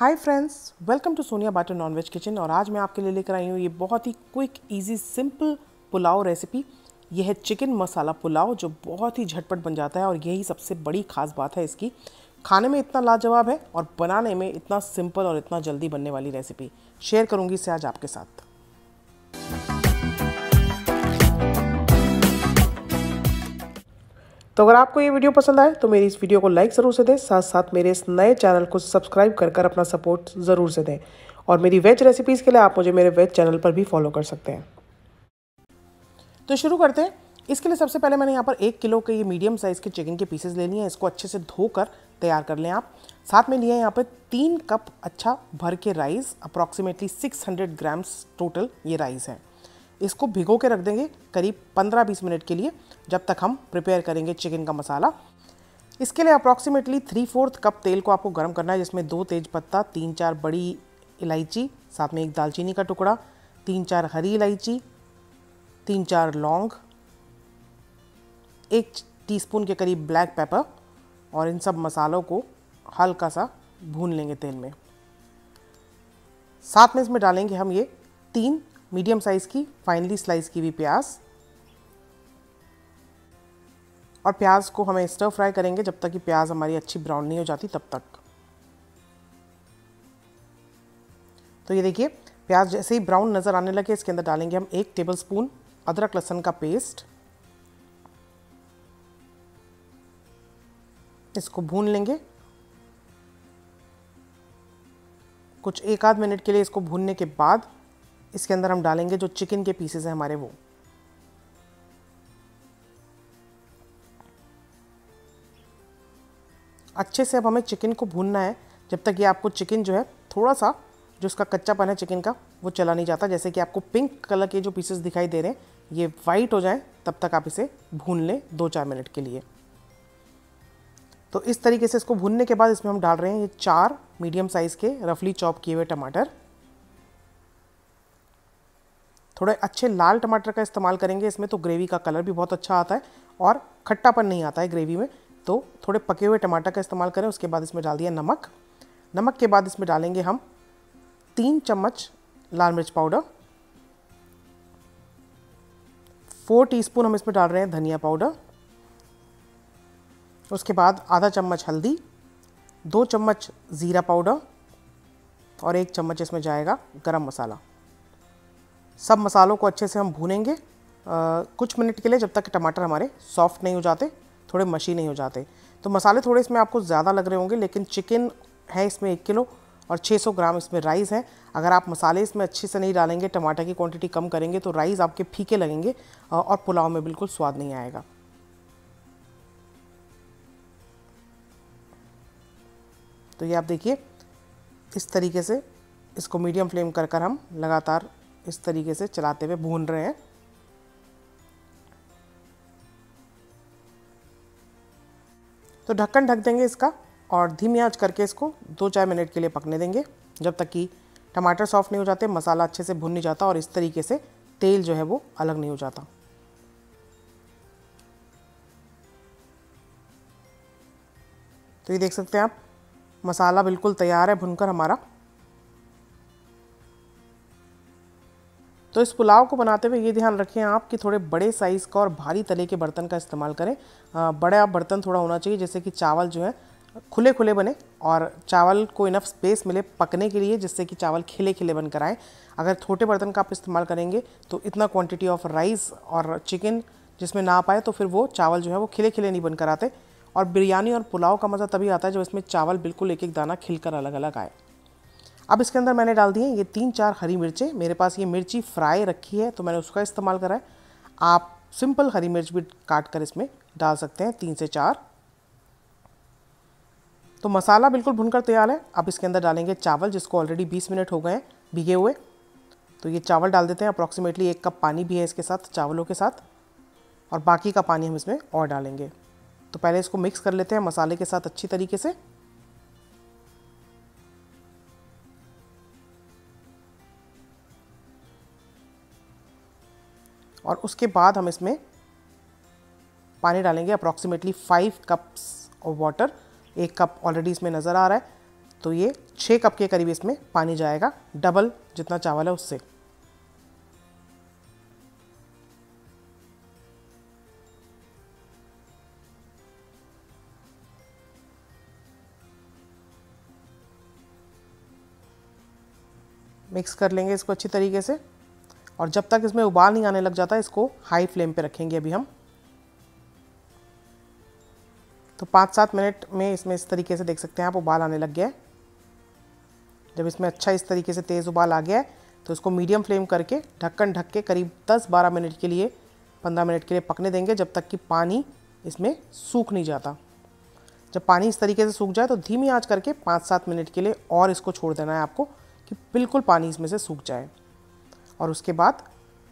Hi friends, welcome to Sonia Batra nonveg kitchen. और आज मैं आपके लिए लेकर आई हूँ ये बहुत ही quick easy simple pulao recipe. ये है चिकन मसाला पुलाव जो बहुत ही झटपट बन जाता है और यही सबसे बड़ी खास बात है इसकी। खाने में इतना लाजवाब है और बनाने में इतना सिंपल और इतना जल्दी बनने वाली रेसिपी शेयर करूँगी इसे आज आपके साथ। तो अगर आपको ये वीडियो पसंद आए तो मेरी इस वीडियो को लाइक ज़रूर से दें, साथ साथ मेरे इस नए चैनल को सब्सक्राइब कर अपना सपोर्ट ज़रूर से दें। और मेरी वेज रेसिपीज़ के लिए आप मुझे मेरे वेज चैनल पर भी फॉलो कर सकते हैं। तो शुरू करते हैं। इसके लिए सबसे पहले मैंने यहाँ पर 1 किलो के ये मीडियम साइज़ के चिकन के पीसेस ले लिए हैं। इसको अच्छे से धोकर तैयार कर लें आप। साथ में लिए यहाँ पर 3 कप अच्छा भर के राइस, अप्रॉक्सीमेटली 600 ग्राम्स टोटल ये राइस है। इसको भिगो के रख देंगे करीब 15-20 मिनट के लिए, जब तक हम प्रिपेयर करेंगे चिकन का मसाला। इसके लिए अप्रॉक्सीमेटली 3/4 कप तेल को आपको गर्म करना है, जिसमें 2 तेज़पत्ता, 3-4 बड़ी इलायची, साथ में 1 दालचीनी का टुकड़ा, 3-4 हरी इलायची, 3-4 लौंग, 1 टीस्पून के करीब ब्लैक पेपर, और इन सब मसालों को हल्का सा भून लेंगे तेल में। साथ में इसमें डालेंगे हम ये 3 मीडियम साइज़ की फाइनली स्लाइस की हुई प्याज, और प्याज को हमें स्टर फ्राई करेंगे जब तक कि प्याज हमारी अच्छी ब्राउन नहीं हो जाती तब तक। तो ये देखिए प्याज जैसे ही ब्राउन नज़र आने लगे, इसके अंदर डालेंगे हम 1 टेबलस्पून अदरक लहसुन का पेस्ट। इसको भून लेंगे कुछ 1-आध मिनट के लिए। इसको भूनने के बाद इसके अंदर हम डालेंगे जो चिकन के पीसेस हैं हमारे, वो अच्छे से अब हमें चिकन को भूनना है जब तक ये आपको चिकन जो है थोड़ा सा जो उसका कच्चापन है चिकन का वो चला नहीं जाता। जैसे कि आपको पिंक कलर के जो पीसेस दिखाई दे रहे हैं ये वाइट हो जाए तब तक आप इसे भून लें 2-4 मिनट के लिए। तो इस तरीके से इसको भूनने के बाद इसमें हम डाल रहे हैं ये 4 मीडियम साइज़ के रफली चॉप किए हुए टमाटर। थोड़े अच्छे लाल टमाटर का इस्तेमाल करेंगे इसमें, तो ग्रेवी का कलर भी बहुत अच्छा आता है और खट्टापन नहीं आता है ग्रेवी में। तो थोड़े पके हुए टमाटर का इस्तेमाल करें। उसके बाद इसमें डाल दिया नमक। नमक के बाद इसमें डालेंगे हम 3 चम्मच लाल मिर्च पाउडर, 4 टीस्पून हम इसमें डाल रहे हैं धनिया पाउडर। उसके बाद आधा चम्मच हल्दी, 2 चम्मच ज़ीरा पाउडर, और 1 चम्मच इसमें जाएगा गरम मसाला। सब मसालों को अच्छे से हम भूनेंगे कुछ मिनट के लिए, जब तक टमाटर हमारे सॉफ्ट नहीं हो जाते, थोड़े मशी नहीं हो जाते। तो मसाले थोड़े इसमें आपको ज़्यादा लग रहे होंगे, लेकिन चिकन है इसमें 1 किलो और 600 ग्राम इसमें राइस है। अगर आप मसाले इसमें अच्छे से नहीं डालेंगे, टमाटर की क्वांटिटी कम करेंगे, तो राइस आपके फीके लगेंगे और पुलाव में बिल्कुल स्वाद नहीं आएगा। तो ये आप देखिए इस तरीके से इसको मीडियम फ्लेम कर हम लगातार इस तरीके से चलाते हुए भून रहे हैं। तो ढक्कन ढक देंगे इसका और धीमी आंच करके इसको 2-4 मिनट के लिए पकने देंगे, जब तक कि टमाटर सॉफ्ट नहीं हो जाते, मसाला अच्छे से भुन नहीं जाता और इस तरीके से तेल जो है वो अलग नहीं हो जाता। तो ये देख सकते हैं आप मसाला बिल्कुल तैयार है भुनकर हमारा। तो इस पुलाव को बनाते हुए ये ध्यान रखें आप कि थोड़े बड़े साइज़ का और भारी तले के बर्तन का इस्तेमाल करें। बड़ा बर्तन थोड़ा होना चाहिए, जैसे कि चावल जो है खुले खुले बने और चावल को इनफ स्पेस मिले पकने के लिए, जिससे कि चावल खिले खिले बनकर आए। अगर छोटे बर्तन का आप इस्तेमाल करेंगे तो इतना क्वांटिटी ऑफ राइस और चिकन जिसमें ना पाए, तो फिर वो चावल जो है वो खिले खिले नहीं बनकर आते। और बिरयानी और पुलाव का मज़ा तभी आता है जब इसमें चावल बिल्कुल एक एक दाना खिलकर अलग अलग आए। अब इसके अंदर मैंने डाल दिए ये 3-4 हरी मिर्चें। मेरे पास ये मिर्ची फ्राई रखी है तो मैंने उसका इस्तेमाल करा है। आप सिंपल हरी मिर्च भी काट कर इसमें डाल सकते हैं, 3 से 4। तो मसाला बिल्कुल भुनकर तैयार है। अब इसके अंदर डालेंगे चावल, जिसको ऑलरेडी 20 मिनट हो गए हैं भीगे हुए। तो ये चावल डाल देते हैं। अप्रॉक्सीमेटली 1 कप पानी भी है इसके साथ, चावलों के साथ, और बाकी का पानी हम इसमें और डालेंगे। तो पहले इसको मिक्स कर लेते हैं मसाले के साथ अच्छी तरीके से। और उसके बाद हम इसमें पानी डालेंगे approximately 5 cups of water. 1 cup already इसमें नज़र आ रहा है। तो ये 6 कप के करीब इसमें पानी जाएगा, डबल जितना चावल है उससे। मिक्स कर लेंगे इसको अच्छी तरीके से, और जब तक इसमें उबाल नहीं आने लग जाता इसको हाई फ्लेम पे रखेंगे अभी हम। तो 5-7 मिनट में इसमें इस तरीके से देख सकते हैं आप उबाल आने लग गया है। जब इसमें अच्छा इस तरीके से तेज़ उबाल आ गया है तो इसको मीडियम फ्लेम करके ढक्कन ढक के करीब 10-12 मिनट के लिए, 15 मिनट के लिए पकने देंगे, जब तक कि पानी इसमें सूख नहीं जाता। जब पानी इस तरीके से सूख जाए तो धीमी आंच करके 5-7 मिनट के लिए और इसको छोड़ देना है आपको, कि बिल्कुल पानी इसमें से सूख जाए। और उसके बाद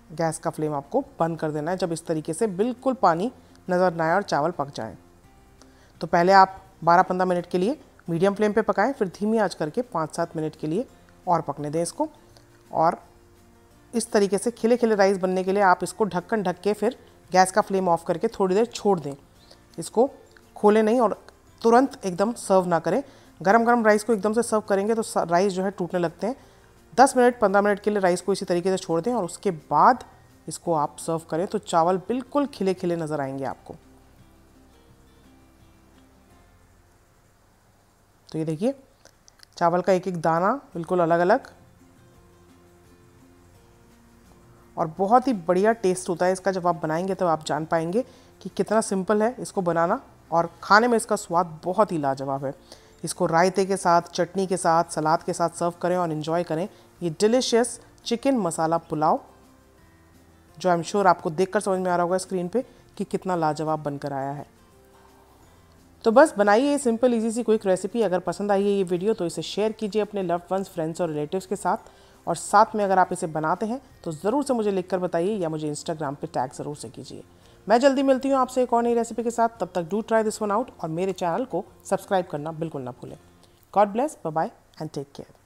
गैस का फ्लेम आपको बंद कर देना है जब इस तरीके से बिल्कुल पानी नज़र ना आए और चावल पक जाए। तो पहले आप 12-15 मिनट के लिए मीडियम फ्लेम पे पकाएं, फिर धीमी आंच करके 5-7 मिनट के लिए और पकने दें इसको। और इस तरीके से खिले खिले राइस बनने के लिए आप इसको ढक्कन ढक के फिर गैस का फ्लेम ऑफ करके थोड़ी देर छोड़ दें। इसको खोलें नहीं और तुरंत एकदम सर्व ना करें। गरम गरम राइस को एकदम से सर्व करेंगे तो राइस जो है टूटने लगते हैं। 10 मिनट 15 मिनट के लिए राइस को इसी तरीके से छोड़ दें और उसके बाद इसको आप सर्व करें तो चावल बिल्कुल खिले खिले नज़र आएंगे आपको। तो ये देखिए चावल का एक एक दाना बिल्कुल अलग अलग, और बहुत ही बढ़िया टेस्ट होता है इसका। जब आप बनाएंगे तो आप जान पाएंगे कि कितना सिंपल है इसको बनाना, और खाने में इसका स्वाद बहुत ही लाजवाब है। इसको रायते के साथ, चटनी के साथ, सलाद के साथ सर्व करें और इन्जॉय करें ये डिलीशियस चिकन मसाला पुलाव, जो आई एम श्योर आपको देखकर समझ में आ रहा होगा स्क्रीन पे कि कितना लाजवाब बनकर आया है। तो बस बनाइए ये सिंपल इजी सी क्विक रेसिपी। अगर पसंद आई है ये वीडियो तो इसे शेयर कीजिए अपने लव्ड वंस, फ्रेंड्स और रिलेटिव्स के साथ, और साथ में अगर आप इसे बनाते हैं तो ज़रूर से मुझे लिखकर बताइए या मुझे इंस्टाग्राम पे टैग ज़रूर से कीजिए। मैं जल्दी मिलती हूँ आपसे एक और नई रेसिपी के साथ। तब तक do try this one out और मेरे चैनल को सब्सक्राइब करना बिल्कुल ना भूलें। God bless, bye bye and take care.